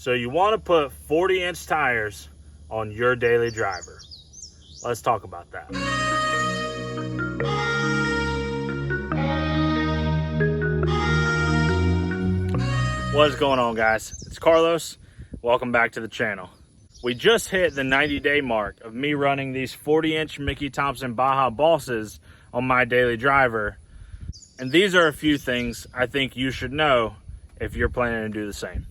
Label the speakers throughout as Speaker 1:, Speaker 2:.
Speaker 1: So you want to put 40-inch tires on your daily driver. Let's talk about that. What is going on, guys? It's Carlos. Welcome back to the channel. We just hit the 90-day mark of me running these 40-inch Mickey Thompson Baja Bosses on my daily driver. And these are a few things I think you should know if you're planning to do the same.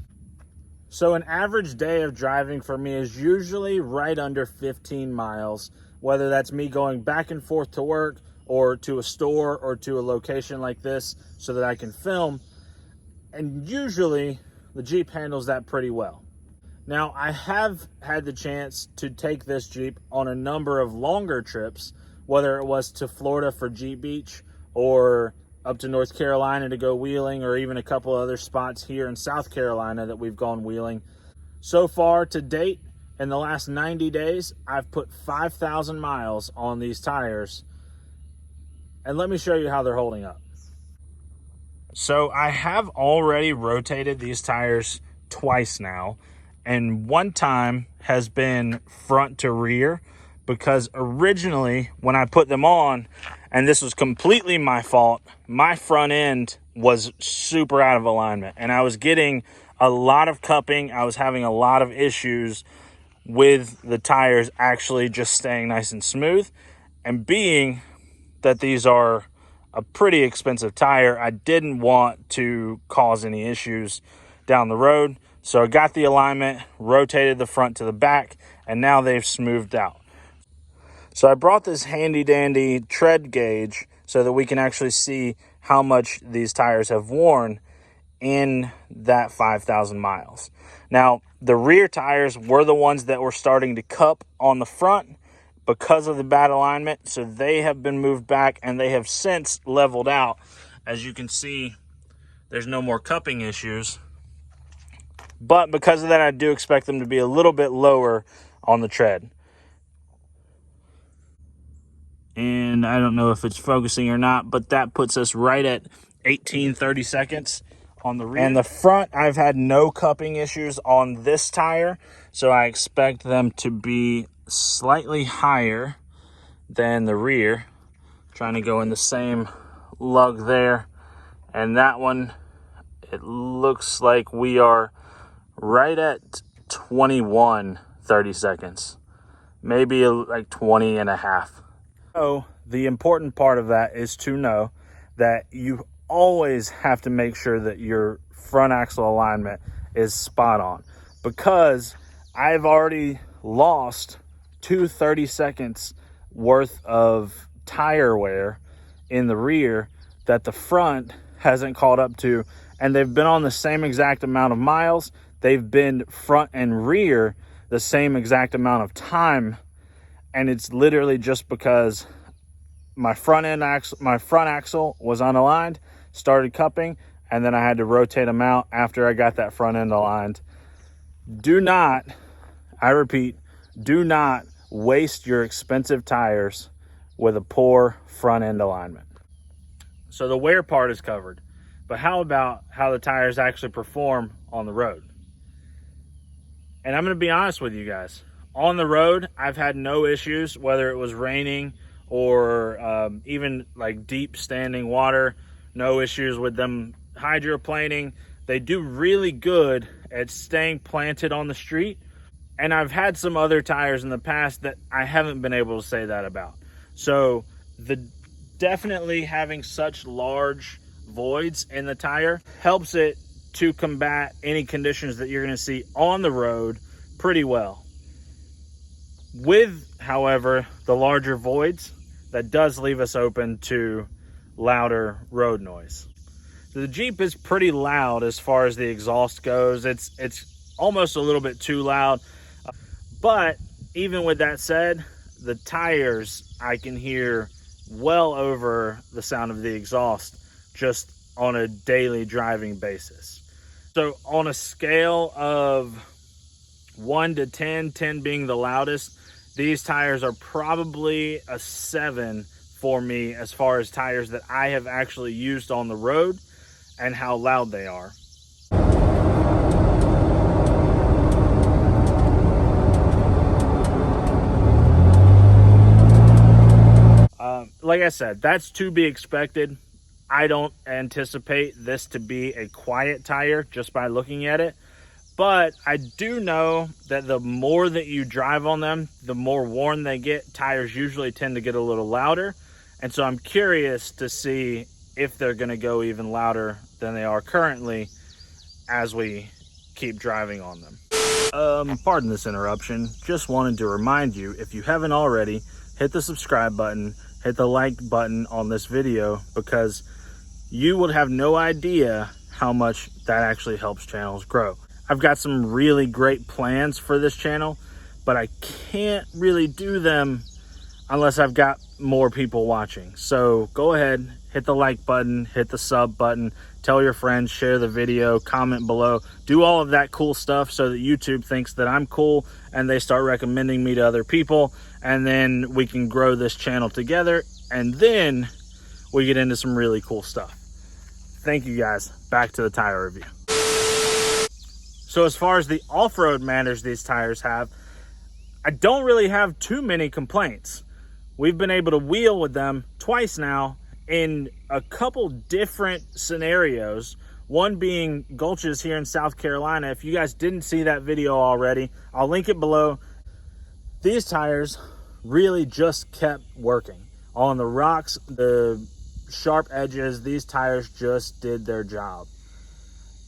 Speaker 1: So an average day of driving for me is usually right under 15 miles, whether that's me going back and forth to work or to a store or to a location like this so that I can film. And usually the Jeep handles that pretty well. Now, I have had the chance to take this Jeep on a number of longer trips, whether it was to Florida for Jeep Beach or up to North Carolina to go wheeling, or even a couple other spots here in South Carolina that we've gone wheeling. So far to date, in the last 90 days, I've put 5,000 miles on these tires. And let me show you how they're holding up. So I have already rotated these tires twice now, and one time has been front to rear, because originally when I put them on, and this was completely my fault, my front end was super out of alignment and I was getting a lot of cupping. I was having a lot of issues with the tires actually just staying nice and smooth. And being that these are a pretty expensive tire, I didn't want to cause any issues down the road. So I got the alignment, rotated the front to the back, and now they've smoothed out. So I brought this handy dandy tread gauge so that we can actually see how much these tires have worn in that 5,000 miles. Now, the rear tires were the ones that were starting to cup on the front because of the bad alignment. So they have been moved back and they have since leveled out. As you can see, there's no more cupping issues. But because of that, I do expect them to be a little bit lower on the tread. And I don't know if it's focusing or not, but that puts us right at 18-30 seconds on the rear. And the front, I've had no cupping issues on this tire, so I expect them to be slightly higher than the rear. Trying to go in the same lug there. And that one, it looks like we are right at 21-30 seconds. Maybe like 20 and a half. So the important part of that is to know that you always have to make sure that your front axle alignment is spot on, because I've already lost 30 seconds worth of tire wear in the rear that the front hasn't caught up to, and they've been on the same exact amount of miles. They've been front and rear the same exact amount of time. And it's literally just because my front axle was unaligned, started cupping, and then I had to rotate them out after I got that front end aligned. Do not, I repeat, do not waste your expensive tires with a poor front end alignment. So the wear part is covered, but how about how the tires actually perform on the road? And I'm going to be honest with you guys. On the road, I've had no issues, whether it was raining or even like deep standing water. No issues with them hydroplaning. They do really good at staying planted on the street. And I've had some other tires in the past that I haven't been able to say that about. So definitely having such large voids in the tire helps it to combat any conditions that you're going to see on the road pretty well. With, however, the larger voids, that does leave us open to louder road noise. The Jeep is pretty loud as far as the exhaust goes. It's almost a little bit too loud. But even with that said, the tires, I can hear well over the sound of the exhaust just on a daily driving basis. So on a scale of 1 to 10, 10 being the loudest, these tires are probably a 7 for me as far as tires that I have actually used on the road and how loud they are. like I said, that's to be expected. I don't anticipate this to be a quiet tire just by looking at it. But I do know that the more that you drive on them, the more worn they get. Tires usually tend to get a little louder. And so I'm curious to see if they're going to go even louder than they are currently as we keep driving on them. Pardon this interruption. Just wanted to remind you, if you haven't already, hit the subscribe button, hit the like button on this video, because you would have no idea how much that actually helps channels grow. I've got some really great plans for this channel, but I can't really do them unless I've got more people watching. So go ahead, hit the like button, hit the sub button, tell your friends, share the video, comment below, do all of that cool stuff so that YouTube thinks that I'm cool and they start recommending me to other people, and then we can grow this channel together, and then we get into some really cool stuff. Thank you guys. Back to the tire review. So as far as the off-road manners these tires have, I don't really have too many complaints. We've been able to wheel with them twice now in a couple different scenarios. One being gulches here in South Carolina. If you guys didn't see that video already, I'll link it below. These tires really just kept working. On the rocks, the sharp edges, these tires just did their job.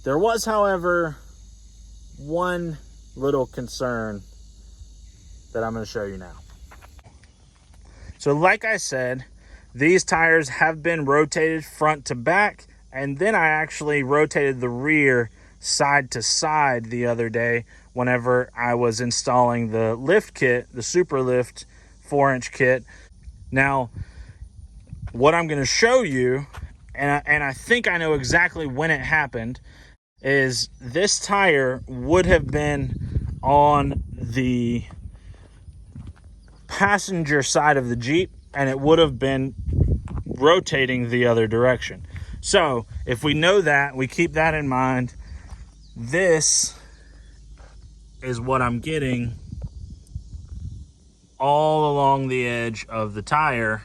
Speaker 1: There was, however, one little concern that I'm going to show you now. So like I said, these tires have been rotated front to back, and then I actually rotated the rear side to side the other day whenever I was installing the lift kit, the Super Lift 4-inch kit. Now, what I'm going to show you, and I think I know exactly when it happened, is this tire would have been on the passenger side of the Jeep, and it would have been rotating the other direction. So if we know that, we keep that in mind, this is what I'm getting all along the edge of the tire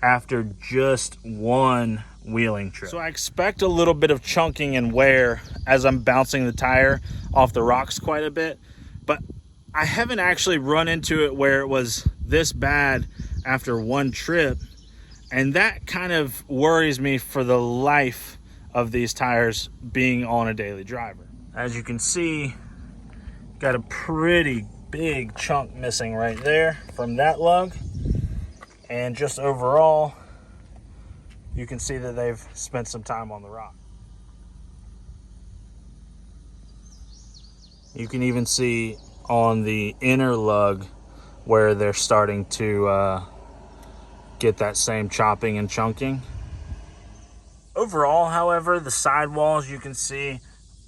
Speaker 1: after just one wheeling trip. So I expect a little bit of chunking and wear as I'm bouncing the tire off the rocks quite a bit, but I haven't actually run into it where it was this bad after one trip, and that kind of worries me for the life of these tires being on a daily driver. As you can see, got a pretty big chunk missing right there from that lug, and just overall you can see that they've spent some time on the rock. You can even see on the inner lug where they're starting to get that same chopping and chunking. Overall, however, the sidewalls you can see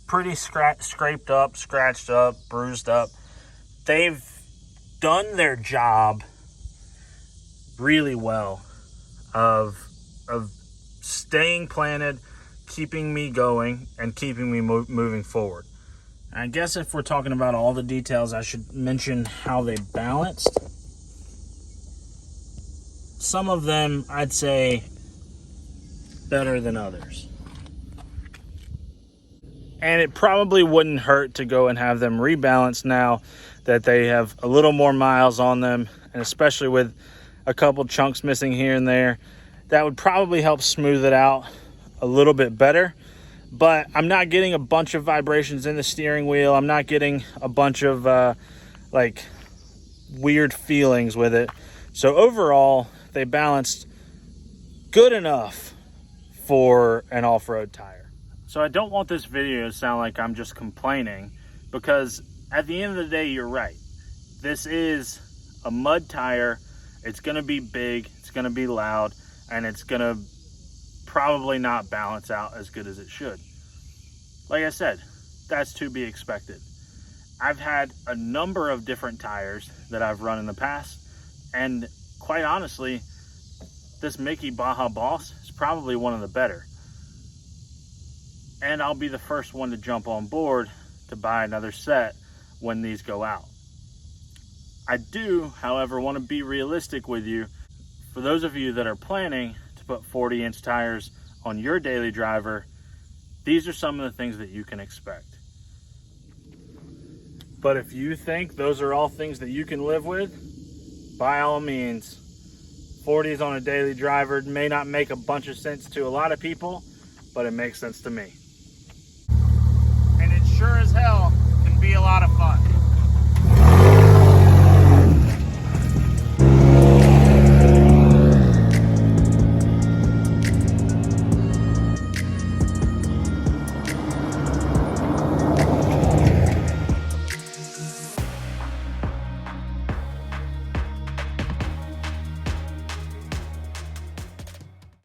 Speaker 1: pretty scraped up, scratched up, bruised up. They've done their job really well of staying planted, keeping me going, and keeping me moving forward. I guess if we're talking about all the details, I should mention how they balanced. Some of them, I'd say, better than others. And it probably wouldn't hurt to go and have them rebalanced now that they have a little more miles on them, and especially with a couple chunks missing here and there, that would probably help smooth it out a little bit better. But I'm not getting a bunch of vibrations in the steering wheel. I'm not getting a bunch of like weird feelings with it. So overall, they balanced good enough for an off-road tire. So I don't want this video to sound like I'm just complaining, because at the end of the day, you're right. This is a mud tire. It's gonna be big, it's gonna be loud, and it's gonna probably not balance out as good as it should. Like I said, that's to be expected. I've had a number of different tires that I've run in the past, and quite honestly, this Mickey Baja Boss is probably one of the better. And I'll be the first one to jump on board to buy another set when these go out. I do, however, want to be realistic with you. for those of you that are planning to put 40-inch tires on your daily driver, these are some of the things that you can expect. But if you think those are all things that you can live with, by all means, 40s on a daily driver may not make a bunch of sense to a lot of people, but it makes sense to me. And it sure as hell can be a lot of fun.